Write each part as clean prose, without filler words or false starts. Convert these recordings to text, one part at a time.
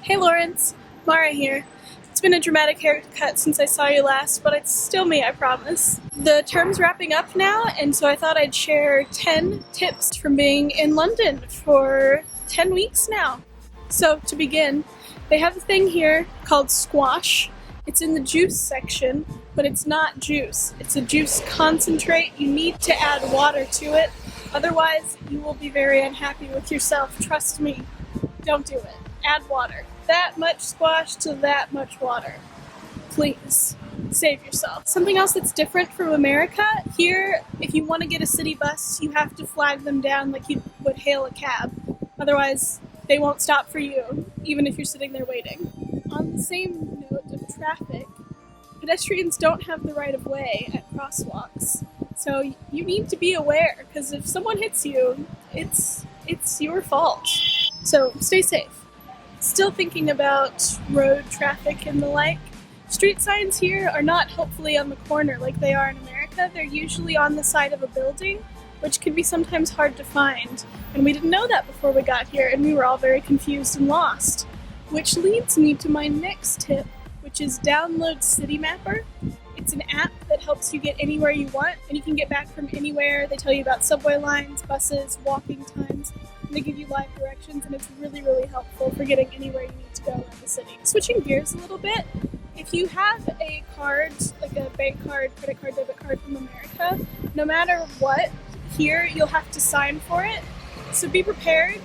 Hey Lawrence, Mara here. It's been a dramatic haircut since I saw you last, but it's still me, I promise. The term's wrapping up now, and so I thought I'd share 10 tips from being in London for 10 weeks now. So, to begin, they have a thing here called squash. It's in the juice section, but it's not juice. It's a juice concentrate. You need to add water to it, otherwise you will be very unhappy with yourself. Trust me, don't do it. Add water. That much squash to that much water. Please, save yourself. Something else that's different from America, here, if you want to get a city bus, you have to flag them down like you would hail a cab. Otherwise, they won't stop for you, even if you're sitting there waiting. On the same note of traffic, pedestrians don't have the right of way at crosswalks. So you need to be aware, because if someone hits you, it's your fault. So stay safe. Still thinking about road traffic and the like. Street signs here are not hopefully on the corner like they are in America. They're usually on the side of a building, which can be sometimes hard to find. And we didn't know that before we got here, and we were all very confused and lost. Which leads me to my next tip, which is download Citymapper. It's an app that helps you get anywhere you want, and you can get back from anywhere. They tell you about subway lines, buses, walking times, and they give you live directions, and it's really, really helpful for getting anywhere you need to go in the city. Switching gears a little bit, if you have a card, like a bank card, credit card, debit card from America, no matter what, here you'll have to sign for it. So be prepared.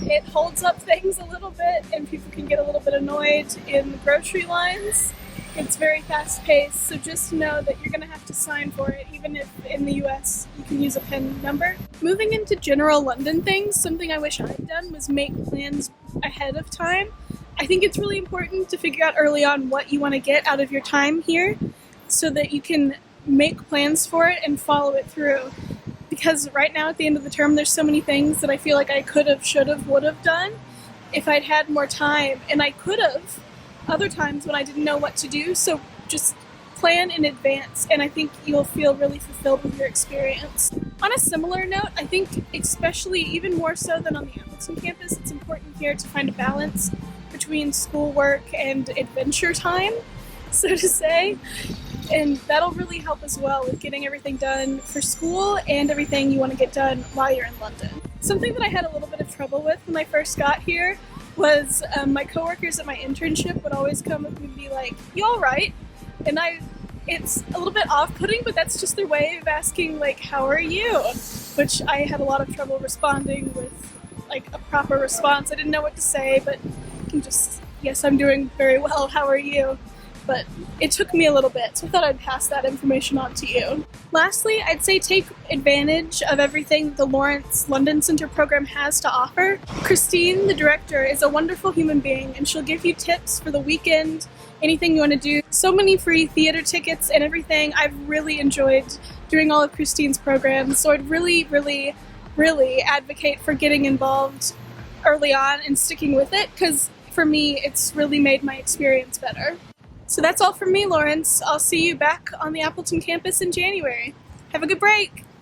It holds up things a little bit, and people can get a little bit annoyed in the grocery lines. It's very fast-paced, so just know that you're going to have to sign for it, even if in the US you can use a PIN number. Moving into general London things, something I wish I'd done was make plans ahead of time. I think it's really important to figure out early on what you want to get out of your time here, so that you can make plans for it and follow it through. Because right now at the end of the term, there's so many things that I feel like I could have, should have, would have done if I'd had more time, and I could have other times when I didn't know what to do, so just plan in advance, and I think you'll feel really fulfilled with your experience. On a similar note, I think especially even more so than on the Appleton campus, it's important here to find a balance between schoolwork and adventure time, so to say, and that'll really help as well with getting everything done for school and everything you want to get done while you're in London. Something that I had a little bit of trouble with when I first got here was my coworkers at my internship would always come with me and be like, "You all right?" And it's a little bit off-putting, but that's just their way of asking, like, "How are you?" Which I had a lot of trouble responding with, like, a proper response. I didn't know what to say, but I can just, "Yes, I'm doing very well, how are you?" But it took me a little bit, so I thought I'd pass that information on to you. Lastly, I'd say take advantage of everything the Lawrence London Center program has to offer. Christine, the director, is a wonderful human being, and she'll give you tips for the weekend, anything you want to do. So many free theater tickets and everything. I've really enjoyed doing all of Christine's programs, so I'd really, really, really advocate for getting involved early on and sticking with it, because for me, it's really made my experience better. So that's all from me, Lawrence. I'll see you back on the Appleton campus in January. Have a good break!